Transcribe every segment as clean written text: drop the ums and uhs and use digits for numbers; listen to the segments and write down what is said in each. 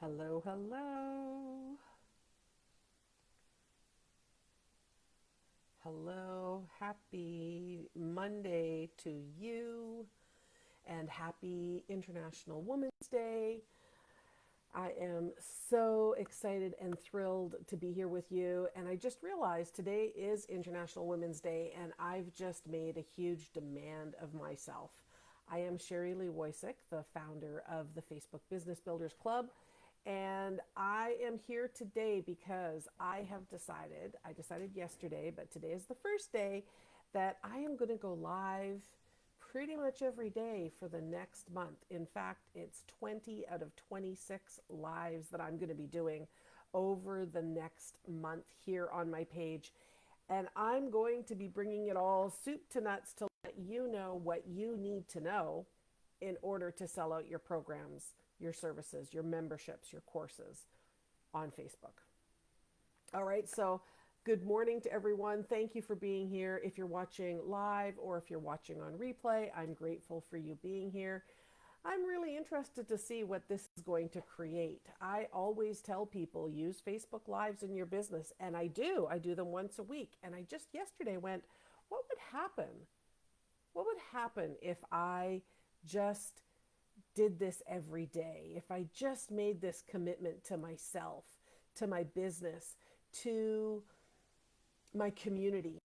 Hello, hello. Hello. Happy Monday to you and happy International Women's Day. I am so excited and thrilled to be here with you. And I just realized today is International Women's Day, and I've just made a huge demand of myself. I am Sherri-Lee, the founder of the Facebook Business Builders Club. And I am here today because I decided yesterday, but today is the first day that I am going to go live pretty much every day for the next month. In fact, it's 20 out of 26 lives that I'm going to be doing over the next month here on my page. And I'm going to be bringing it all soup to nuts to let you know what you need to know in order to sell out your programs, your services, your memberships, your courses on Facebook. All right, so good morning to everyone. Thank you for being here. If you're watching live or if you're watching on replay, I'm grateful for you being here. I'm really interested to see what this is going to create. I always tell people use Facebook Lives in your business, and I do. I do them once a week. And I just yesterday went, what would happen? What would happen if I just did this every day? If I just made this commitment to myself, to my business, to my community,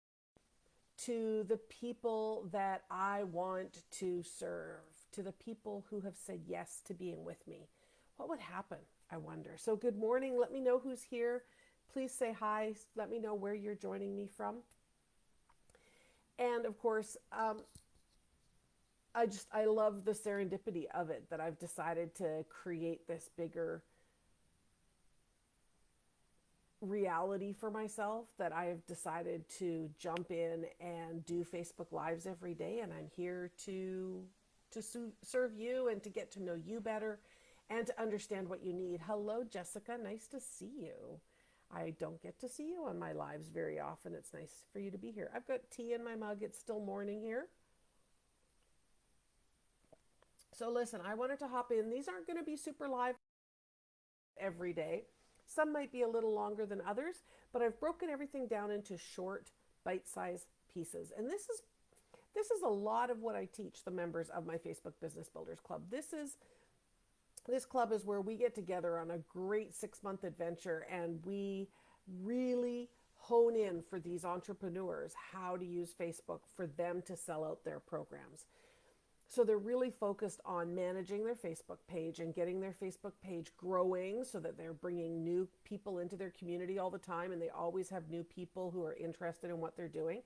to the people that I want to serve, to the people who have said yes to being with me. What would happen, I wonder? So good morning. Let me know who's here. Please say hi. Let me know where you're joining me from. And of course, I love the serendipity of it, that I've decided to create this bigger reality for myself, that I have decided to jump in and do Facebook Lives every day, and I'm here to serve you and to get to know you better and to understand what you need. Hello, Jessica. Nice to see you. I don't get to see you on my lives very often. It's nice for you to be here. I've got tea in my mug. It's still morning here. So listen, I wanted to hop in. These aren't going to be super live every day. Some might be a little longer than others, but I've broken everything down into short, bite-sized pieces. And this is a lot of what I teach the members of my Facebook Business Builders Club. This club is where we get together on a great 6-month adventure, and we really hone in for these entrepreneurs how to use Facebook for them to sell out their programs. So they're really focused on managing their Facebook page and getting their Facebook page growing so that they're bringing new people into their community all the time, and they always have new people who are interested in what they're doing.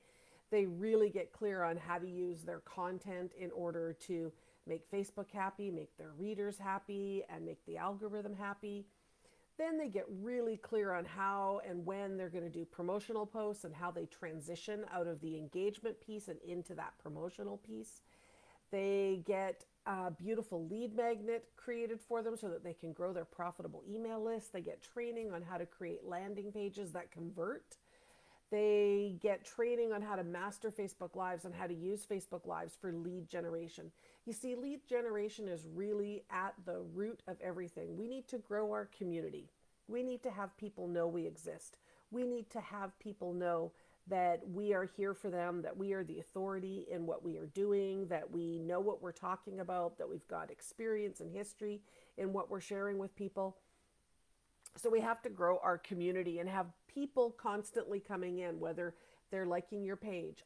They really get clear on how to use their content in order to make Facebook happy, make their readers happy, and make the algorithm happy. Then they get really clear on how and when they're going to do promotional posts and how they transition out of the engagement piece and into that promotional piece. They get a beautiful lead magnet created for them so that they can grow their profitable email list. They get training on how to create landing pages that convert. They get training on how to master Facebook Lives and how to use Facebook Lives for lead generation. You see, lead generation is really at the root of everything. We need to grow our community. We need to have people know we exist. We need to have people know that we are here for them, that we are the authority in what we are doing, that we know what we're talking about, that we've got experience and history in what we're sharing with people. So we have to grow our community and have people constantly coming in, whether they're liking your page.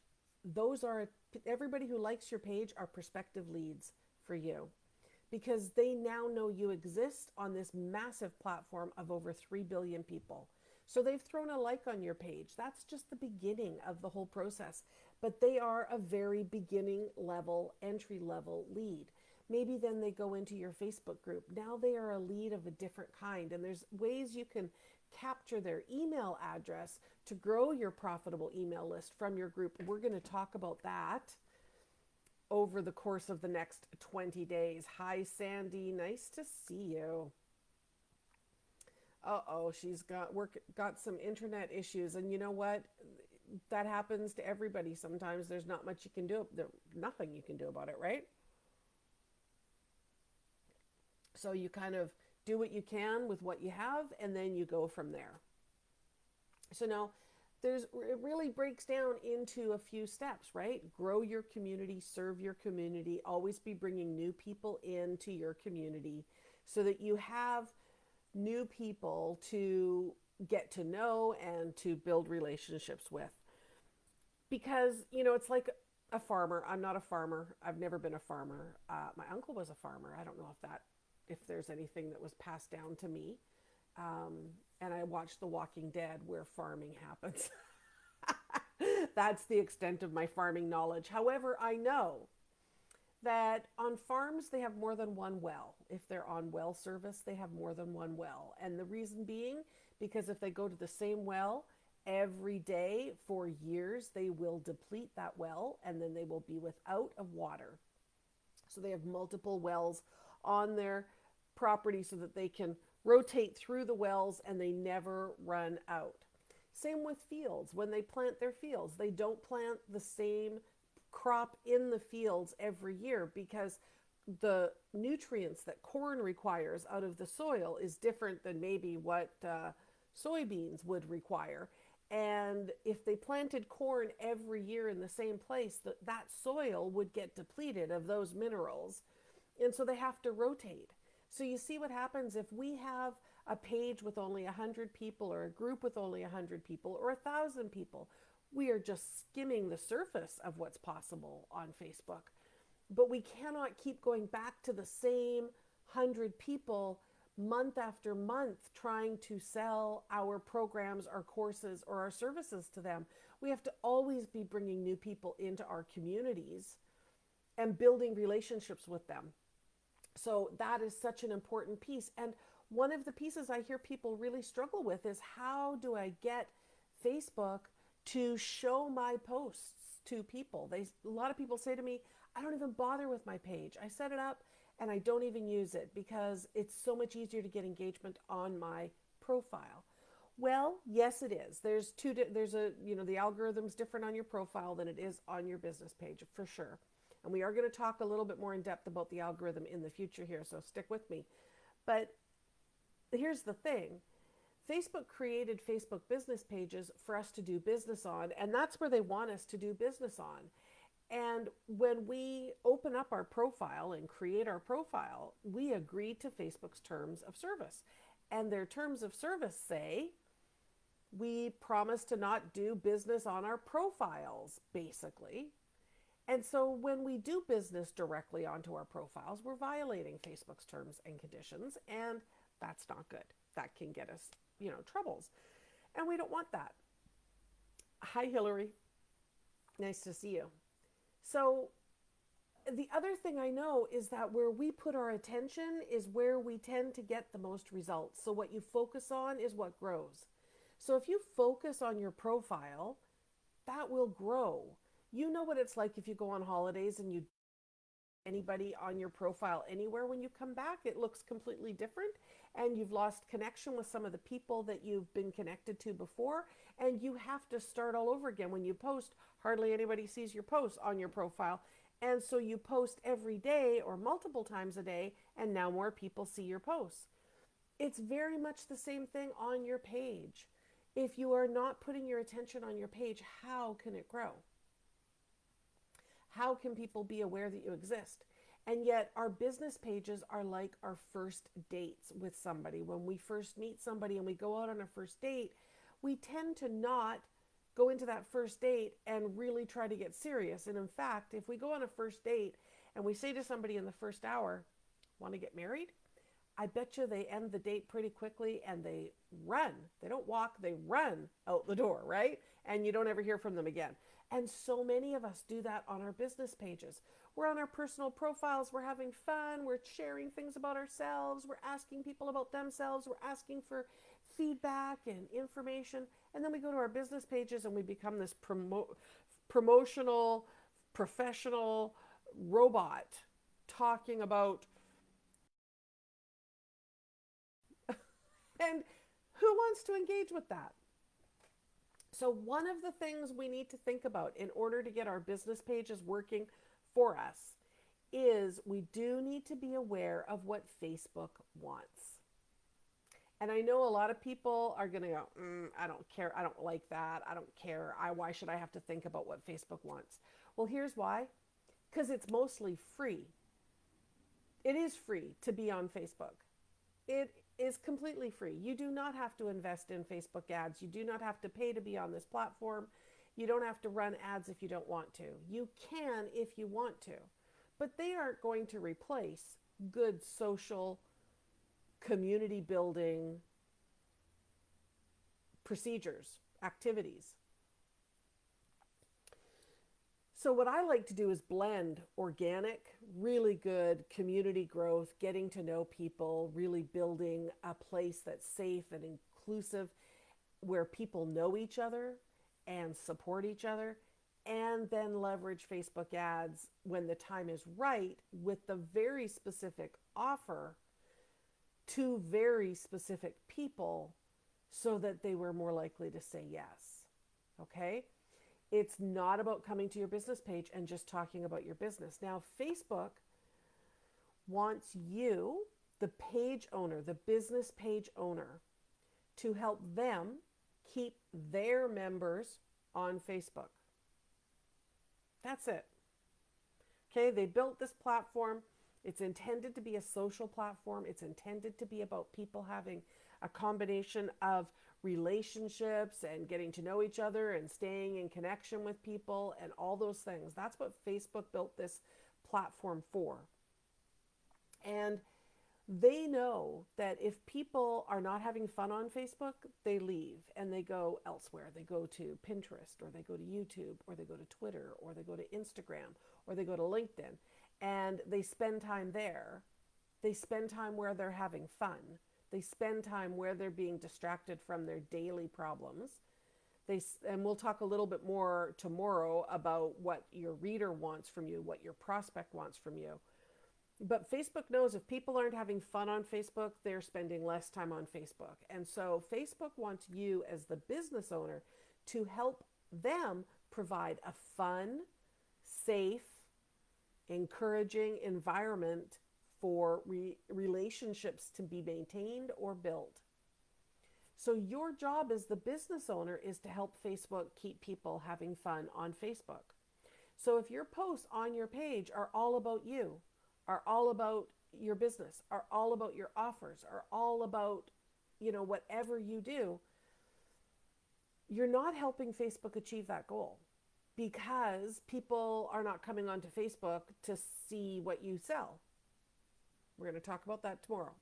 Everybody who likes your page are prospective leads for you, because they now know you exist on this massive platform of over 3 billion people. So they've thrown a like on your page. That's just the beginning of the whole process. But they are a very beginning level, entry level lead. Maybe then they go into your Facebook group. Now they are a lead of a different kind. And there's ways you can capture their email address to grow your profitable email list from your group. We're going to talk about that over the course of the next 20 days. Hi, Sandy. Nice to see you. She's got some internet issues, and you know what? That happens to everybody sometimes. There's not much you can do. There's nothing you can do about it, right? So you kind of do what you can with what you have, and then you go from there. So now it really breaks down into a few steps, right? Grow your community, serve your community, always be bringing new people into your community so that you have new people to get to know and to build relationships with. Because, it's like a farmer. I'm not a farmer. I've never been a farmer. My uncle was a farmer. I don't know if there's anything that was passed down to me. And I watched The Walking Dead where farming happens. That's the extent of my farming knowledge. However, I know that on farms they have more than one well. If they're on well service, they have more than one well. And the reason being, because if they go to the same well every day for years, they will deplete that well and then they will be without of water. So they have multiple wells on their property so that they can rotate through the wells and they never run out. Same with fields. When they plant their fields, they don't plant the same crop in the fields every year because the nutrients that corn requires out of the soil is different than maybe what soybeans would require. And if they planted corn every year in the same place, that soil would get depleted of those minerals. And so they have to rotate. So you see what happens if we have a page with only 100 people or a group with only 100 people or 1,000 people. We are just skimming the surface of what's possible on Facebook. But we cannot keep going back to the same 100 people month after month trying to sell our programs, our courses, or our services to them. We have to always be bringing new people into our communities and building relationships with them. So that is such an important piece. And one of the pieces I hear people really struggle with is how do I get Facebook to show my posts to people? A lot of people say to me, I don't even bother with my page. I set it up and I don't even use it because it's so much easier to get engagement on my profile. Well, yes, it is. The algorithm's different on your profile than it is on your business page, for sure. And we are going to talk a little bit more in depth about the algorithm in the future here, so stick with me. But here's the thing. Facebook created Facebook business pages for us to do business on, and that's where they want us to do business on. And when we open up our profile and create our profile, we agree to Facebook's terms of service. And their terms of service say, we promise to not do business on our profiles, basically. And so when we do business directly onto our profiles, we're violating Facebook's terms and conditions, and that's not good. That can get us, troubles. And we don't want that. Hi, Hillary. Nice to see you. So the other thing I know is that where we put our attention is where we tend to get the most results. So what you focus on is what grows. So if you focus on your profile, that will grow. You know what it's like if you go on holidays and you anybody on your profile anywhere. When you come back, it looks completely different and you've lost connection with some of the people that you've been connected to before, and you have to start all over again. When you post, hardly anybody sees your posts on your profile, and so you post every day or multiple times a day, and now more people see your posts. It's very much the same thing on your page. If you are not putting your attention on your page, how can it grow? How can people be aware that you exist? And yet our business pages are like our first dates with somebody. When we first meet somebody and we go out on a first date, we tend to not go into that first date and really try to get serious. And in fact, if we go on a first date and we say to somebody in the first hour, want to get married? I bet you they end the date pretty quickly and they run. They don't walk, they run out the door, right? And you don't ever hear from them again. And so many of us do that on our business pages. We're on our personal profiles, we're having fun, we're sharing things about ourselves, we're asking people about themselves, we're asking for feedback and information, and then we go to our business pages and we become this promotional, professional robot talking about and who wants to engage with that? So one of the things we need to think about in order to get our business pages working for us is we do need to be aware of what Facebook wants. And I know a lot of people are going to go, I don't care. I don't like that. I don't care. Why should I have to think about what Facebook wants? Well, here's why. Because it's mostly free. It is free to be on Facebook. It is completely free. You do not have to invest in Facebook ads. You do not have to pay to be on this platform. You don't have to run ads if you don't want to. You can if you want to, but they aren't going to replace good social community building procedures, activities. So what I like to do is blend organic, really good community growth, getting to know people, really building a place that's safe and inclusive where people know each other and support each other, and then leverage Facebook ads when the time is right with the very specific offer to very specific people so that they were more likely to say yes. Okay? It's not about coming to your business page and just talking about your business. Now, Facebook wants you, the page owner, the business page owner, to help them keep their members on Facebook. That's it. Okay, they built this platform. It's intended to be a social platform. It's intended to be about people having a combination of relationships and getting to know each other and staying in connection with people and all those things. That's what Facebook built this platform for. And they know that if people are not having fun on Facebook, they leave and they go elsewhere. They go to Pinterest, or they go to YouTube, or they go to Twitter, or they go to Instagram, or they go to LinkedIn, and they spend time there. They spend time where they're having fun. They spend time where they're being distracted from their daily problems. And we'll talk a little bit more tomorrow about what your reader wants from you, what your prospect wants from you. But Facebook knows if people aren't having fun on Facebook, they're spending less time on Facebook. And so Facebook wants you as the business owner to help them provide a fun, safe, encouraging environment for relationships to be maintained or built. So your job as the business owner is to help Facebook keep people having fun on Facebook. So if your posts on your page are all about you, are all about your business, are all about your offers, are all about, whatever you do, you're not helping Facebook achieve that goal, because people are not coming onto Facebook to see what you sell. We're going to talk about that tomorrow.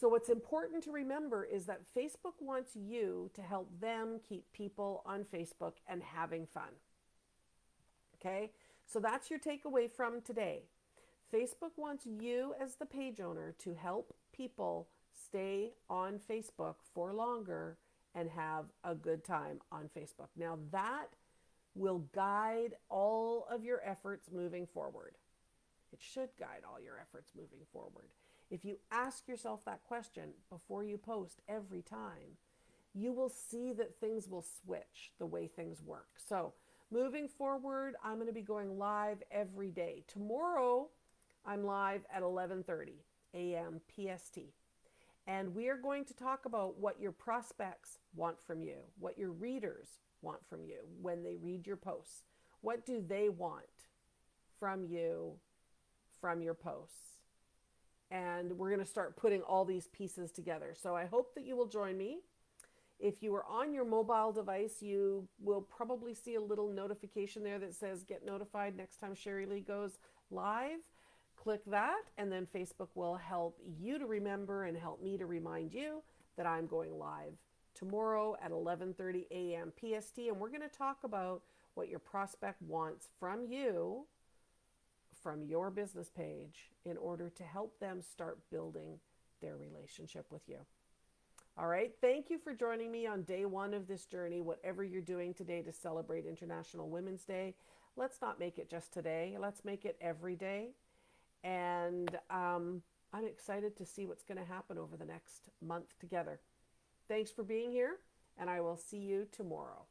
So what's important to remember is that Facebook wants you to help them keep people on Facebook and having fun. Okay? So that's your takeaway from today. Facebook wants you as the page owner to help people stay on Facebook for longer and have a good time on Facebook. Now that will guide all of your efforts moving forward. It should guide all your efforts moving forward. If you ask yourself that question before you post every time, you will see that things will switch the way things work. So moving forward, I'm going to be going live every day. Tomorrow, I'm live at 11:30 a.m. PST. And we are going to talk about what your prospects want from you, what your readers want from you when they read your posts. What do they want from you, from your posts? And we're going to start putting all these pieces together. So I hope that you will join me. If you are on your mobile device, you will probably see a little notification there that says get notified next time Sherri-Lee goes live. Click that, and then Facebook will help you to remember and help me to remind you that I'm going live tomorrow at 11:30 a.m. PST, and we're going to talk about what your prospect wants from you, from your business page, in order to help them start building their relationship with you. All right, thank you for joining me on day one of this journey. Whatever you're doing today to celebrate International Women's Day, let's not make it just today. Let's make it every day. And I'm excited to see what's going to happen over the next month together. Thanks for being here, and I will see you tomorrow.